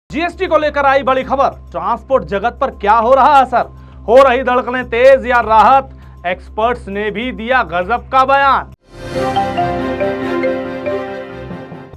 GST को लेकर आई बड़ी खबर। ट्रांसपोर्ट जगत पर क्या हो रहा असर, हो रही धड़कनें तेज या राहत? एक्सपर्ट्स ने भी दिया गजब का बयान।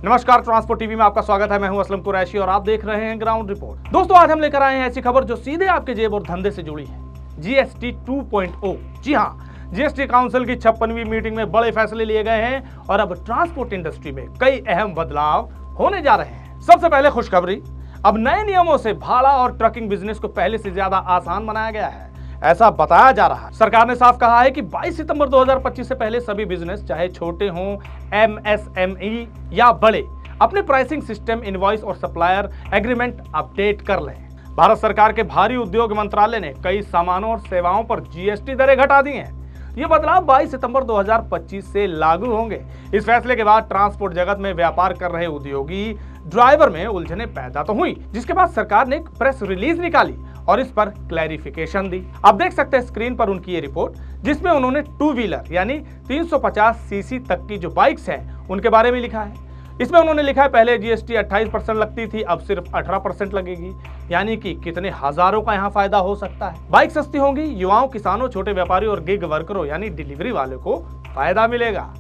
नमस्कार, ट्रांसपोर्ट टीवी में आपका स्वागत है। मैं हूं असलम कुरैशी और आप देख रहे हैं ग्राउंड रिपोर्ट। दोस्तों, आज हम लेकर आए हैं ऐसी खबर जो सीधे आपके जेब और धंधे से जुड़ी है। जीएसटी 2.0। जी हां, जीएसटी काउंसिल की 56वीं मीटिंग में बड़े फैसले लिए गए हैं और अब ट्रांसपोर्ट इंडस्ट्री में कई अहम बदलाव होने जा रहे हैं। सबसे पहले खुशखबरी, अब नए नियमों से भाड़ा और ट्रकिंग बिजनेस को पहले से ज्यादा आसान बनाया गया है, ऐसा बताया जा रहा है। सरकार ने साफ कहा है कि 22 सितंबर 2025 से पहले सभी बिजनेस, चाहे छोटे हों, एमएसएमई या बड़े, अपने प्राइसिंग सिस्टम, इनवॉइस और सप्लायर एग्रीमेंट अपडेट कर लें। भारत सरकार के भारी उद्योग मंत्रालय ने कई सामानों और सेवाओं पर जीएसटी दरें घटा दी हैं। ये बदलाव 22 सितंबर 2025 से लागू होंगे। इस फैसले के बाद ट्रांसपोर्ट जगत में व्यापार कर रहे उद्योगी ड्राइवर में उलझने पैदा तो हुई, जिसके बाद सरकार ने एक प्रेस रिलीज निकाली और इस पर क्लैरिफिकेशन दी। आप देख सकते हैं स्क्रीन पर उनकी ये रिपोर्ट, जिसमें उन्होंने टू व्हीलर यानी 350 सीसी तक की जो बाइक्स हैं उनके बारे में लिखा है। इसमें उन्होंने लिखा है, पहले जीएसटी 28% लगती थी, अब सिर्फ 18% लगेगी, यानी कि कितने हजारों का यहाँ फायदा हो सकता है। बाइक सस्ती होंगी, युवाओं, किसानों, छोटे व्यापारियों और गिग वर्करों यानी डिलीवरी वालों को फायदा मिलेगा।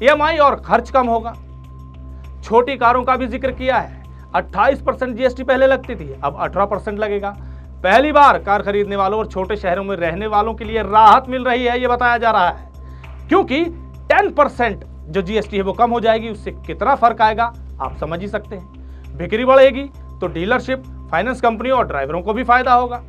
ईएमआई और खर्च कम होगा। छोटी कारों का भी जिक्र किया है। 28% जीएसटी पहले लगती थी, अब 18% लगेगा। पहली बार कार खरीदने वालों और छोटे शहरों में रहने वालों के लिए राहत मिल रही है, ये बताया जा रहा है, क्योंकि 10% जो जीएसटी है वो कम हो जाएगी। उससे कितना फर्क आएगा आप समझ ही सकते हैं। बिक्री बढ़ेगी तो डीलरशिप, फाइनेंस कंपनियों और ड्राइवरों को भी फायदा होगा।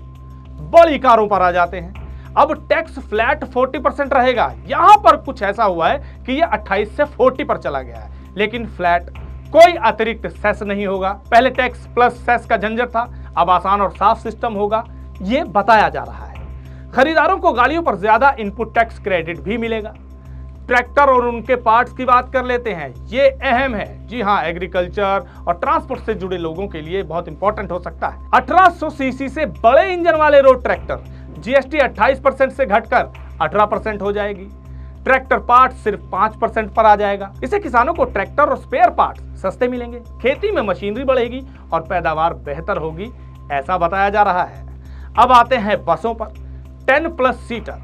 बड़ी कारों पर आ जाते हैं। अब टैक्स फ्लैट 40% रहेगा। यहां पर कुछ ऐसा हुआ है कि यह 28 से 40 पर चला गया है, लेकिन फ्लैट, कोई अतिरिक्त सेस नहीं होगा। पहले टैक्स प्लस सेस का झंझट था, अब आसान और साफ सिस्टम होगा, ये बताया जा रहा है। खरीदारों को गाड़ियों पर ज्यादा इनपुट टैक्स क्रेडिट भी मिलेगा। ट्रैक्टर और उनके पार्ट्स की बात कर लेते हैं, ये अहम है। जी हां, एग्रीकल्चर और ट्रांसपोर्ट से जुड़े लोगों के लिए बहुत इंपॉर्टेंट हो सकता है। 1800 सीसी से बड़े इंजन वाले रोड ट्रैक्टर जीएसटी 28% से घटकर 18% हो जाएगी। ट्रैक्टर पार्ट्स सिर्फ 5% पर आ जाएगा। इससे किसानों को ट्रैक्टर और स्पेयर पार्ट्स सस्ते मिलेंगे, खेती में मशीनरी बढ़ेगी और पैदावार बेहतर होगी, ऐसा बताया जा रहा है। अब आते हैं बसों पर। 10+ सीटर,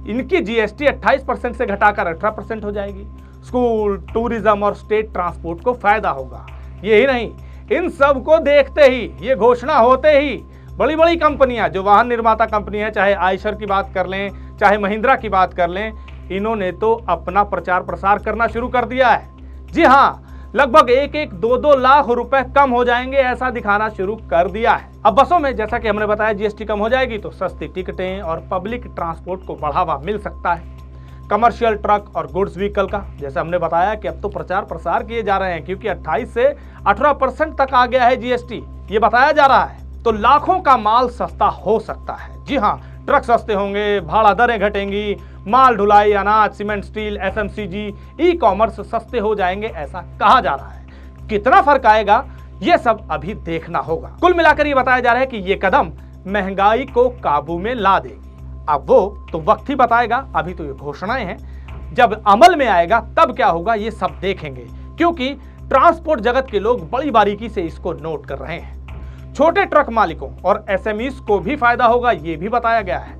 इनकी जीएसटी 28% से घटाकर 18% हो जाएगी। स्कूल, टूरिज्म और स्टेट ट्रांसपोर्ट को फायदा होगा। यही नहीं, इन सब को देखते ही, ये घोषणा होते ही बड़ी बड़ी कंपनियां, जो वाहन निर्माता कंपनी है, चाहे आयशर की बात कर लें, चाहे महिंद्रा की बात कर लें, इन्होंने तो अपना प्रचार प्रसार करना शुरू कर दिया है। जी हाँ, लगभग 1-2 लाख रुपए कम हो जाएंगे, ऐसा दिखाना शुरू कर दिया है। अब बसों में, जैसा कि हमने बताया, जीएसटी कम हो जाएगी तो सस्ती टिकटें और पब्लिक ट्रांसपोर्ट को बढ़ावा मिल सकता है। कमर्शियल ट्रक और गुड्स व्हीकल का, जैसे हमने बताया कि अब तो प्रचार प्रसार किए जा रहे हैं, क्योंकि 28 से 18% तक आ गया है जीएसटी, ये बताया जा रहा है। तो लाखों का माल सस्ता हो सकता है। जी हाँ, ट्रक सस्ते होंगे, भाड़ा दरें घटेंगी, माल ढुलाई, अनाज, cement, steel, FMCG, e commerce सस्ते हो जाएंगे, ऐसा कहा जा रहा है। कितना फर्क आएगा ये सब अभी देखना होगा। कुल मिलाकर ये बताया जा रहा है कि ये कदम महंगाई को काबू में ला देगी। अब वो तो वक्त ही बताएगा, अभी तो ये घोषणाएं हैं, जब अमल में आएगा तब क्या होगा ये सब देखेंगे, क्योंकि ट्रांसपोर्ट जगत के लोग बड़ी बारीकी से इसको नोट कर रहे हैं। छोटे ट्रक मालिकों और एसएमईज को भी फायदा होगा, ये भी बताया गया है।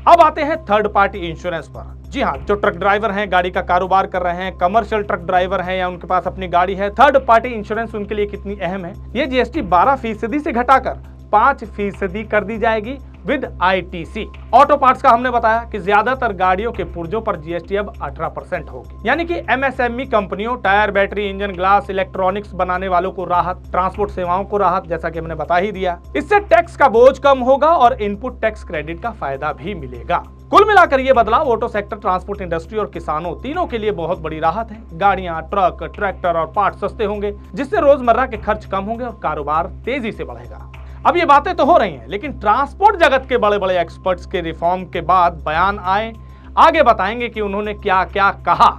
अब आते हैं थर्ड पार्टी इंश्योरेंस पर। जी हाँ, जो ट्रक ड्राइवर हैं, गाड़ी का कारोबार कर रहे हैं, कमर्शियल ट्रक ड्राइवर हैं या उनके पास अपनी गाड़ी है, थर्ड पार्टी इंश्योरेंस उनके लिए कितनी अहम है। ये जीएसटी 12% से घटाकर 5% कर दी जाएगी विद आईटीसी। ऑटो पार्ट्स का हमने बताया कि ज्यादातर गाड़ियों के पुर्जों पर जीएसटी अब 18% होगी, यानी कि एमएसएमई कंपनियों, tyre, battery, engine, glass, electronics बनाने वालों को राहत, ट्रांसपोर्ट सेवाओं को राहत, जैसा कि हमने बता ही दिया। इससे टैक्स का बोझ कम होगा और इनपुट टैक्स क्रेडिट का फायदा भी मिलेगा। कुल मिलाकर ये बदलाव ऑटो सेक्टर, ट्रांसपोर्ट इंडस्ट्री और किसानों, तीनों के लिए बहुत बड़ी राहत है। गाड़ियां, ट्रक, ट्रैक्टर और पार्ट सस्ते होंगे, जिससे रोजमर्रा के खर्च कम होंगे और कारोबार तेजी से बढ़ेगा। अब ये बातें तो हो रही हैं, लेकिन ट्रांसपोर्ट जगत के बड़े बड़े एक्सपर्ट्स के रिफॉर्म के बाद बयान आए, आगे बताएंगे कि उन्होंने क्या क्या कहा।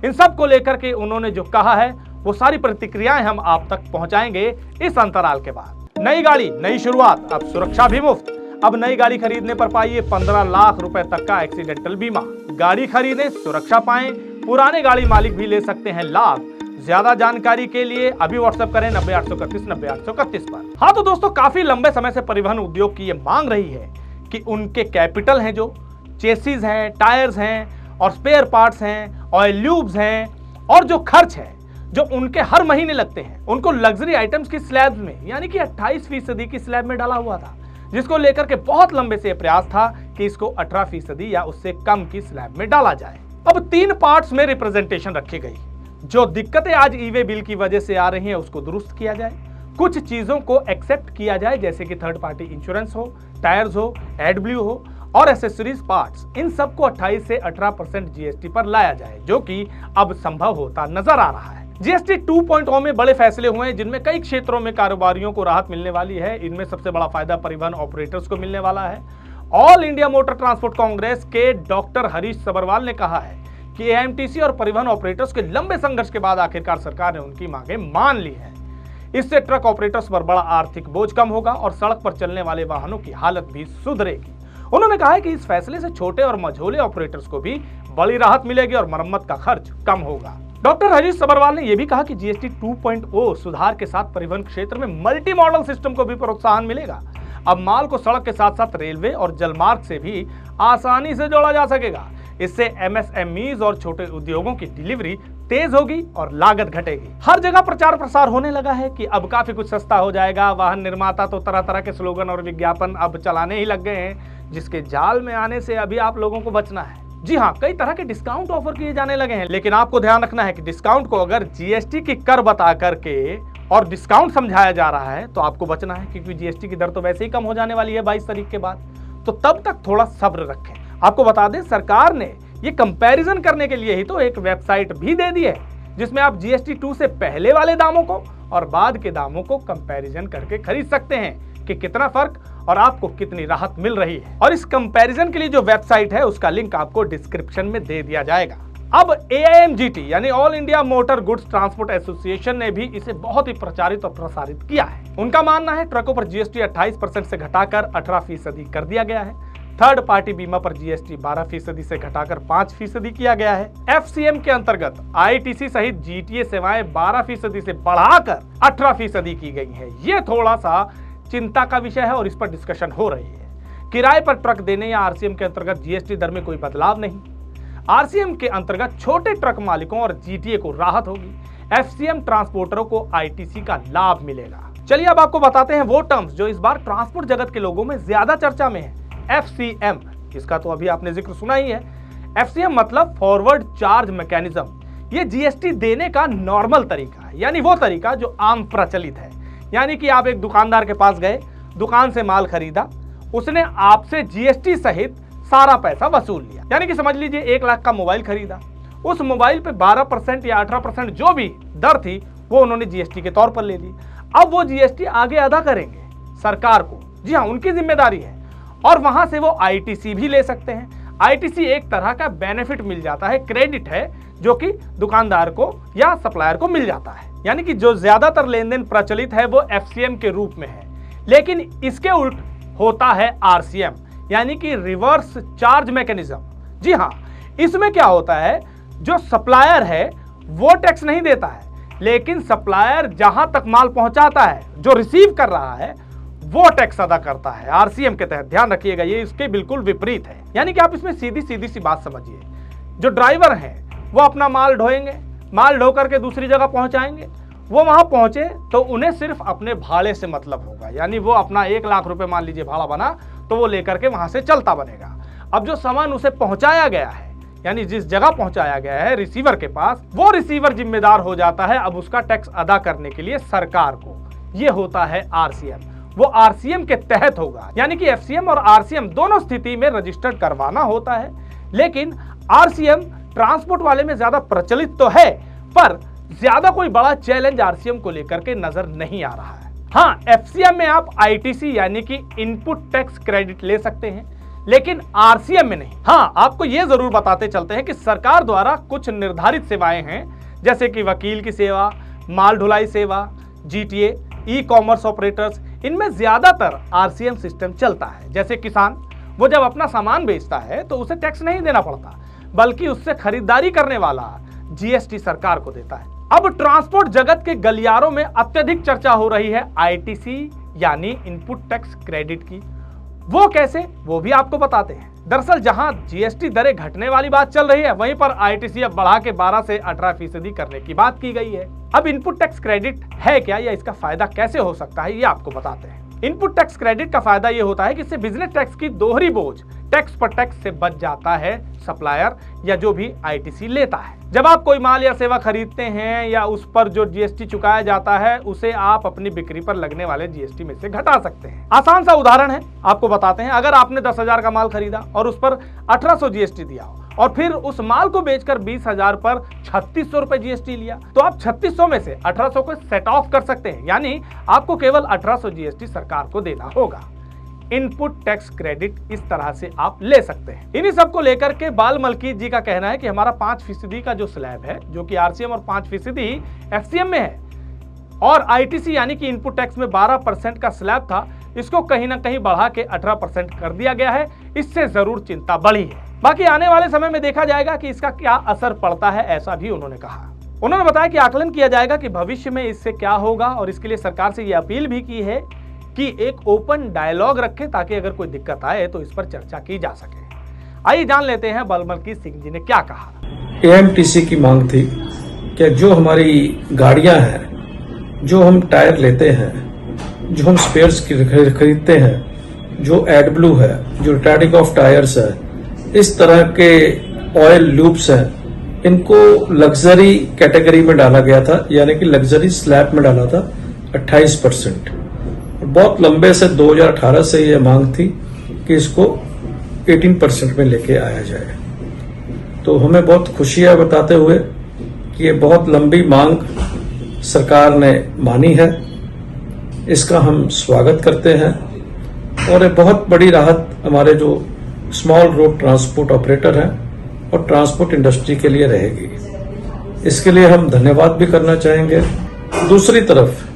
इन सब को लेकर के उन्होंने जो कहा है, वो सारी प्रतिक्रियाएं हम आप तक पहुंचाएंगे इस अंतराल के बाद। नई गाड़ी, नई शुरुआत, अब सुरक्षा भी मुफ्त। अब नई गाड़ी खरीदने पर पाइए 15 लाख रुपए तक का एक्सीडेंटल बीमा। गाड़ी खरीदें, सुरक्षा पाएं। पुराने गाड़ी मालिक भी ले सकते हैं लाभ। ज्यादा जानकारी के लिए अभी व्हाट्सएप करें 90-831-90-831 पर। हाँ तो दोस्तों, काफी लंबे समय से परिवहन उद्योग की ये मांग रही है कि उनके कैपिटल हैं, जो चेसिस हैं, टायर्स हैं और स्पेयर पार्ट्स हैं, ऑयल ल्यूब्स हैं, और जो खर्च है जो उनके हर महीने लगते हैं, उनको लग्जरी आइटम्स की स्लैब में यानी कि 28% की स्लैब में डाला हुआ था, जिसको लेकर के बहुत लंबे से प्रयास था कि इसको 18% या उससे कम की स्लैब में डाला जाए। अब 3 पार्ट्स में रिप्रेजेंटेशन रखी गई। जो दिक्कतें आज ई-वे बिल की वजह से आ रही हैं उसको दुरुस्त किया जाए, कुछ चीजों को एक्सेप्ट किया जाए जैसे कि थर्ड पार्टी इंश्योरेंस हो, टायर्स हो, एडब्ल्यू हो और एसेसरीज पार्ट्स, इन सबको 28 से 18% जीएसटी पर लाया जाए, जो कि अब संभव होता नजर आ रहा है। जीएसटी 2.0 में बड़े फैसले हुए हैं जिनमें कई क्षेत्रों में कारोबारियों को राहत मिलने वाली है। इनमें सबसे बड़ा फायदा परिवहन ऑपरेटर्स को मिलने वाला है। All India motor transport Congress के डॉक्टर हरीश सबरवाल ने कहा है कि एएमटीसी और परिवहन ऑपरेटर्स के लंबे संघर्ष के बाद आखिरकार सरकार ने उनकी मांगे मान ली है। इससे ट्रक ऑपरेटर्स पर बड़ा आर्थिक बोझ कम होगा और सड़क पर चलने वाले वाहनों की हालत भी सुधरेगी। उन्होंने कहा है कि इस फैसले से छोटे और मझोले ऑपरेटर्स को भी बड़ी राहत मिलेगी और मरम्मत का खर्च कम होगा। डॉक्टर हरीश सबरवाल ने यह भी कहा कि जीएसटी 2.0 सुधार के साथ परिवहन क्षेत्र में मल्टी मॉडल सिस्टम को भी प्रोत्साहन मिलेगा। अब माल को सड़क के साथ साथ रेलवे और जलमार्ग से भी आसानी से जोड़ा जा सकेगा। इससे एमएसएमईज और छोटे उद्योगों की डिलीवरी तेज होगी और लागत घटेगी। हर जगह प्रचार प्रसार होने लगा है कि अब काफी कुछ सस्ता हो जाएगा। वाहन निर्माता तो तरह तरह के स्लोगन और विज्ञापन अब चलाने ही लग गए हैं, जिसके जाल में आने से अभी आप लोगों को बचना है। जी हाँ, कई तरह के डिस्काउंट ऑफर किए जाने लगे हैं, लेकिन आपको ध्यान रखना है कि डिस्काउंट को अगर जीएसटी की कर बता करके और डिस्काउंट समझाया जा रहा है तो आपको बचना है, क्योंकि जीएसटी की दर तो वैसे ही कम हो जाने वाली है 22 तारीख के बाद। तो तब तक थोड़ा सब्र रखें। आपको बता दें, सरकार ने ये कंपैरिजन करने के लिए ही तो एक वेबसाइट भी दे दी है, जिसमें आप जीएसटी 2 से पहले वाले दामों को और बाद के दामों को कंपैरिजन करके खरीद सकते हैं कि कितना फर्क और आपको कितनी राहत मिल रही है। और इस कंपैरिजन के लिए जो वेबसाइट है उसका लिंक आपको डिस्क्रिप्शन में दे दिया जाएगा। अब AIMGT यानी all India motor goods transport association ने भी इसे बहुत ही प्रचारित और प्रसारित किया है। उनका मानना है ट्रकों पर जीएसटी 28% से घटाकर 18% कर दिया गया है। थर्ड पार्टी बीमा पर जीएसटी 12% से घटाकर 5% किया गया है। FCM के अंतर्गत ITC सहित GTA सेवाएं 12% से बढ़ाकर 18% की गई है। ये थोड़ा सा चिंता का विषय है और इस पर डिस्कशन हो रही है। किराए पर ट्रक देने या आरसीएम के अंतर्गत जीएसटी दर में कोई बदलाव नहीं। आरसीएम के अंतर्गत छोटे ट्रक मालिकों और जीटीए को राहत होगी। एफसीएम ट्रांसपोर्टरों को आईटीसी का लाभ मिलेगा। चलिए अब आपको बताते हैं वो टर्म्स जो इस बार ट्रांसपोर्ट जगत के लोगों में ज्यादा चर्चा में है। एफसीएम, इसका तो अभी आपने जिक्र सुना ही है। एफसीएम मतलब फॉरवर्ड चार्ज मैकेनिज्म। ये जीएसटी देने का नॉर्मल तरीका है, यानी वो तरीका जो आम प्रचलित है। यानी कि आप एक दुकानदार के पास गए, दुकान से माल खरीदा, उसने आपसे जीएसटी सहित सारा पैसा वसूल लिया। यानी कि समझ लीजिए 1 लाख का मोबाइल खरीदा, उस मोबाइल पे 12% या 18% जो भी दर थी वो उन्होंने जीएसटी के तौर पर ले ली। अब वो जीएसटी आगे अदा करेंगे सरकार को। जी हाँ, उनकी जिम्मेदारी है और वहां से वो आईटीसी भी ले सकते हैं। आईटीसी एक तरह का बेनिफिट मिल जाता है, क्रेडिट है जो कि दुकानदार को या सप्लायर को मिल जाता है। यानी कि जो ज्यादातर लेन देन प्रचलित है वो एफसीएम के रूप में है, लेकिन इसके उल्ट होता है आरसीएम यानी कि रिवर्स चार्ज मैकेनिज्म। जी हाँ, इसमें क्या होता है, जो सप्लायर है वो टैक्स नहीं देता है, लेकिन सप्लायर जहां तक माल पहुंचाता है, जो रिसीव कर रहा है वो टैक्स अदा करता है आरसीएम के तहत। ध्यान रखिएगा, ये इसके बिल्कुल विपरीत है। यानी कि आप इसमें सीधी सी बात समझिए, जो ड्राइवर हैं वो अपना माल ढोएंगे, माल ढो करके दूसरी जगह पहुंचाएंगे। वो वहां पहुंचे तो उन्हें सिर्फ अपने भाड़े से मतलब होगा, यानी वो अपना 1 लाख रुपए मान लीजिए भाड़ा बना तो वो लेकर के वहां से चलता बनेगा। अब जो सामान उसे पहुंचाया गया है, यानी जिस जगह पहुंचाया गया है रिसीवर के पास, वो रिसीवर जिम्मेदार हो जाता है अब उसका टैक्स अदा करने के लिए सरकार को। ये होता है आरसीएम, वो आरसीएम के तहत होगा। यानी कि एफसीएम और आरसीएम दोनों स्थिति में रजिस्टर्ड करवाना होता है, लेकिन आरसीएम ट्रांसपोर्ट वाले में ज्यादा प्रचलित तो है, पर ज्यादा कोई बड़ा चैलेंज आरसीएम को लेकर के नजर नहीं आ रहा है। हाँ, एफसीएम में आप आईटीसी यानी कि इनपुट टैक्स क्रेडिट ले सकते हैं, लेकिन आरसीएम में नहीं। हाँ, आपको यह जरूर बताते चलते हैं कि सरकार द्वारा कुछ निर्धारित सेवाएं हैं, जैसे कि वकील की सेवा, माल ढुलाई सेवा, जीटीए, ई कॉमर्स ऑपरेटर्स, इनमें ज्यादातर आरसीएम सिस्टम चलता है। जैसे किसान, वो जब अपना सामान बेचता है तो उसे टैक्स नहीं देना पड़ता, बल्कि उससे खरीदारी करने वाला जीएसटी सरकार को देता है। अब ट्रांसपोर्ट जगत के गलियारों में अत्यधिक चर्चा हो रही है आईटीसी यानी इनपुट टैक्स क्रेडिट की। वो कैसे, वो भी आपको बताते हैं। दरअसल जहां जीएसटी दरें घटने वाली बात चल रही है, वहीं पर आईटीसी अब बढ़ा के 12 से 18% करने की बात की गई है। अब इनपुट टैक्स क्रेडिट है क्या, या इसका फायदा कैसे हो सकता है, ये आपको बताते हैं। इनपुट टैक्स क्रेडिट का फायदा ये होता है कि इससे बिजनेस टैक्स की दोहरी बोझ टैक्स पर टैक्स से बच जाता है सप्लायर या जो भी आईटीसी लेता है। जब आप कोई माल या सेवा खरीदते हैं या उस पर जो जीएसटी चुकाया जाता है उसे आप अपनी बिक्री पर लगने वाले जीएसटी में से घटा सकते हैं। आसान सा उदाहरण है, आपको बताते हैं। अगर आपने 10,000 का माल खरीदा और उस पर 1800 जीएसटी दिया और फिर उस माल को बेचकर 20,000 पर 3600 रुपए जीएसटी लिया, तो आप 3600 में से 1800 को सेट ऑफ कर सकते हैं, यानी आपको केवल 1800 जीएसटी सरकार को देना होगा। इनपुट टैक्स क्रेडिट इस तरह से आप ले सकते हैं। इन्हीं सबको लेकर के बाल मलकीत जी का कहना है कि हमारा 5% का जो स्लैब है, जो कि आरसीएम और 5% एफसीएम में है, और आईटीसी यानी कि इनपुट टैक्स में 12% का स्लैब था, इसको कहीं ना कहीं बढ़ा के 18% कर दिया गया है। इससे जरूर चिंता बढ़ी है। बाकी आने वाले समय में देखा जाएगा कि इसका क्या असर पड़ता है, ऐसा भी उन्होंने कहा। उन्होंने बताया कि आकलन किया जाएगा कि भविष्य में इससे क्या होगा, और इसके लिए सरकार से यह अपील भी की है कि एक ओपन डायलॉग रखें ताकि अगर कोई दिक्कत आए तो इस पर चर्चा की जा सके। आइए जान लेते हैं बलमलकीत सिंह जी ने क्या कहा। एएमटीसी की मांग थी कि जो हमारी गाड़ियां हैं, जो हम टायर लेते हैं, जो हम स्पेयर्स खरीदते हैं, जो एडब्लू है, जो रिटार्डिंग ऑफ टायर्स है, इस तरह के ऑयल लूप्स हैं, इनको लग्जरी कैटेगरी में डाला गया था, यानी कि लग्जरी स्लैब में डाला था 28%। बहुत लंबे से 2018 से यह मांग थी कि इसको 18% में लेके आया जाए। तो हमें बहुत खुशी है बताते हुए कि ये बहुत लंबी मांग सरकार ने मानी है, इसका हम स्वागत करते हैं, और ये बहुत बड़ी राहत हमारे जो स्मॉल रोड ट्रांसपोर्ट ऑपरेटर हैं और ट्रांसपोर्ट इंडस्ट्री के लिए रहेगी। इसके लिए हम धन्यवाद भी करना चाहेंगे। दूसरी तरफ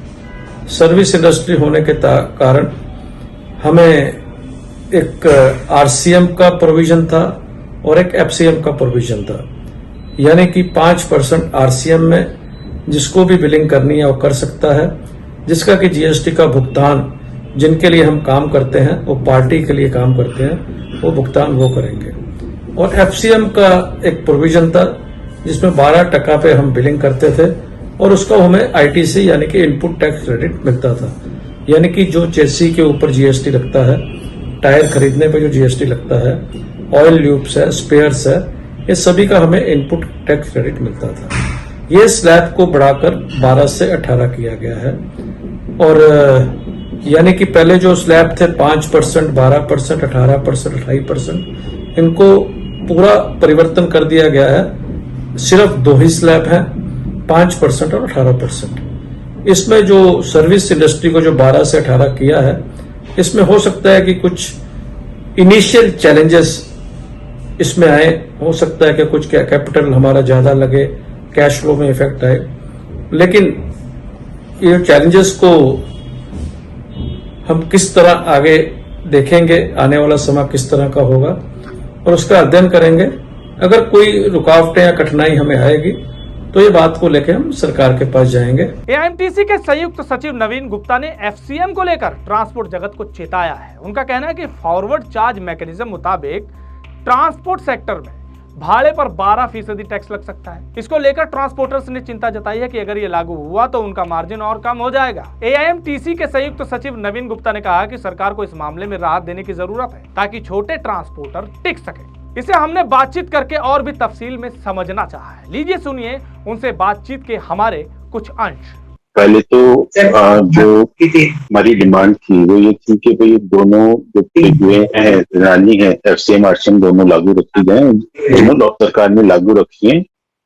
सर्विस इंडस्ट्री होने के कारण हमें एक आरसीएम का प्रोविजन था और एक एफसीएम का प्रोविजन था, यानी कि 5% आरसीएम में जिसको भी बिलिंग करनी है वो कर सकता है, जिसका कि जीएसटी का भुगतान जिनके लिए हम काम करते हैं, वो पार्टी के लिए काम करते हैं, वो भुगतान वो करेंगे। और एफसीएम का एक प्रोविजन था जिसमें 12% पे हम बिलिंग करते थे, और उसका हमें आईटीसी यानी कि इनपुट टैक्स क्रेडिट मिलता था। यानी कि जो चेसी के ऊपर जीएसटी लगता है, टायर खरीदने पे जो जीएसटी लगता है, ऑयल ल्यूब्स है, स्पेयर्स है, ये सभी का हमें इनपुट टैक्स क्रेडिट मिलता था। ये स्लैब को बढ़ाकर 12 से 18 किया गया है, और यानी कि पहले जो स्लैब थे 5%, 12%, 18%, 28%, इनको पूरा परिवर्तन कर दिया गया है। सिर्फ 2 ही स्लैब हैं, 5% और 18%। इसमें जो सर्विस इंडस्ट्री को जो 12 से 18 किया है, इसमें हो सकता है कि कुछ इनिशियल चैलेंजेस इसमें आए, हो सकता है कि कुछ कैपिटल हमारा ज्यादा लगे, कैश फ्लो में इफेक्ट आए, लेकिन ये चैलेंजेस को हम किस तरह आगे देखेंगे, आने वाला समय किस तरह का होगा, और उसका अध्ययन करेंगे। अगर कोई रुकावटें या कठिनाई हमें आएगी तो ये बात को लेकर हम सरकार के पास जाएंगे। एआईएमटीसी के संयुक्त सचिव नवीन गुप्ता ने एफसीएम को लेकर ट्रांसपोर्ट जगत को चेताया है। उनका कहना है कि फॉरवर्ड चार्ज मैकेनिज्म मुताबिक ट्रांसपोर्ट सेक्टर में भाड़े पर 12% टैक्स लग सकता है। इसको लेकर ट्रांसपोर्टर्स ने चिंता जताई है कि अगर ये लागू हुआ तो उनका मार्जिन और कम हो जाएगा। एआईएमटीसी के संयुक्त सचिव नवीन गुप्ता ने कहा कि सरकार को इस मामले में राहत देने की जरूरत है ताकि छोटे ट्रांसपोर्टर टिक सके। इसे हमने बातचीत करके और भी तफसील में समझना चाहा है। लीजिए सुनिए उनसे बातचीत के हमारे कुछ अंश। पहले तो जो हमारी डिमांड थी वो ये थी कि भाई दोनों जो प्रणाली है एफसीएम आरसीएम दोनों लागू रखी गए, दोनों सरकार ने लागू रखी है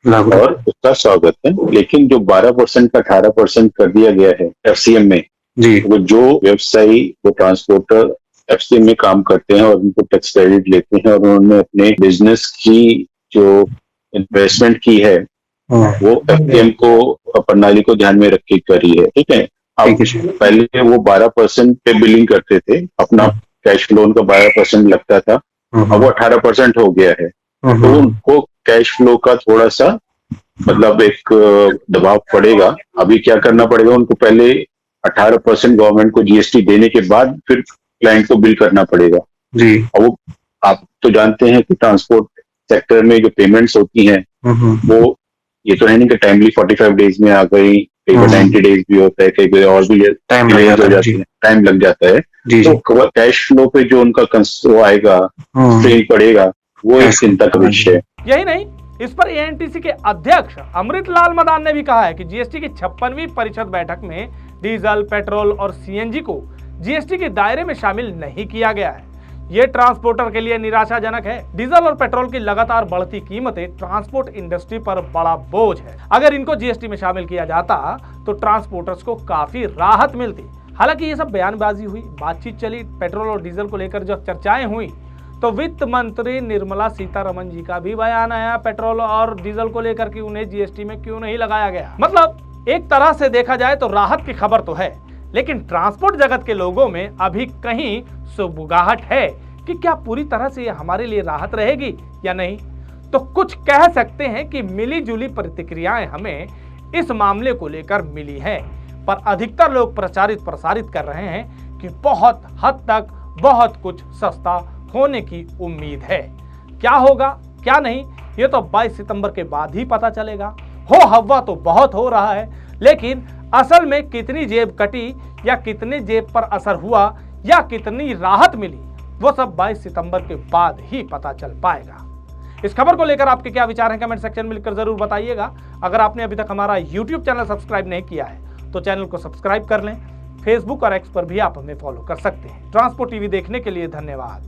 और उसका स्वागत है। लेकिन जो 12% का 18% कर दिया गया है एफसीएम में, वो जो व्यवसायी वो ट्रांसपोर्टर एफसीएम में काम करते हैं और उनको टैक्स क्रेडिट लेते हैं और उन्होंने अपने बिजनेस की जो इन्वेस्टमेंट की है वो एफसीएम को प्रणाली को ध्यान में रख के करी है। ठीक है, अब पहले वो 12% पे बिलिंग करते थे, अपना कैश फ्लो उनका 12% लगता था, अब वो 18% हो गया है, तो उनको कैश फ्लो का थोड़ा सा मतलब एक दबाव पड़ेगा। अभी क्या करना पड़ेगा उनको, पहले 18% गवर्नमेंट को जीएसटी देने के बाद फिर क्लाइंट को बिल करना पड़ेगा जी। और वो आप तो जानते हैं कि ट्रांसपोर्ट सेक्टर में जो पेमेंट्स होती हैं वो ये तो है नहीं कि टाइमली 45 डेज में आ गई, कई बार 90 डेज भी होता है, कई बार और भी टाइम लग जाता है जी। टाइम लग जाता है। जी तो कैश फ्लो पे जो उनका वो आएगा, स्ट्रेन पड़ेगा, वो एक चिंता का विषय है। यही नहीं, इस पर एएनटीसी के अध्यक्ष अमृतलाल मदान ने भी कहा है कि जीएसटी की 56वीं परिषद बैठक में डीजल, पेट्रोल और सीएनजी को जीएसटी के दायरे में शामिल नहीं किया गया है। ये ट्रांसपोर्टर के लिए निराशाजनक है। डीजल और पेट्रोल की लगातार बढ़ती कीमतें ट्रांसपोर्ट इंडस्ट्री पर बड़ा बोझ है। अगर इनको जीएसटी में शामिल किया जाता तो ट्रांसपोर्टर्स को काफी राहत मिलती। हालांकि ये सब बयानबाजी हुई, बातचीत चली, पेट्रोल और डीजल को लेकर जब चर्चाएं हुई तो वित्त मंत्री निर्मला सीतारमण जी का भी बयान आया पेट्रोल और डीजल को लेकर कि उन्हें जीएसटी में क्यों नहीं लगाया गया। मतलब एक तरह से देखा जाए तो राहत की खबर तो है, लेकिन ट्रांसपोर्ट जगत के लोगों में अभी कहीं सुबुगाहट है कि क्या पूरी तरह से ये हमारे लिए राहत रहेगी या नहीं। तो कुछ कह सकते हैं कि मिली जुली प्रतिक्रियाएं हमें इस मामले को लेकर मिली है, पर अधिकतर लोग प्रसारित कर रहे हैं कि बहुत हद तक बहुत कुछ सस्ता होने की उम्मीद है। क्या होगा क्या नहीं, ये तो 22 सितंबर के बाद ही पता चलेगा। हो हवा तो बहुत हो रहा है, लेकिन असल में कितनी जेब कटी या कितने जेब पर असर हुआ या कितनी राहत मिली, वो सब 22 सितंबर के बाद ही पता चल पाएगा। इस खबर को लेकर आपके क्या विचार हैं, कमेंट सेक्शन में लिखकर जरूर बताइएगा। अगर आपने अभी तक हमारा यूट्यूब चैनल सब्सक्राइब नहीं किया है तो चैनल को सब्सक्राइब कर लें। फेसबुक और एक्स पर भी आप हमें फॉलो कर सकते हैं। ट्रांसपोर्ट टीवी देखने के लिए धन्यवाद।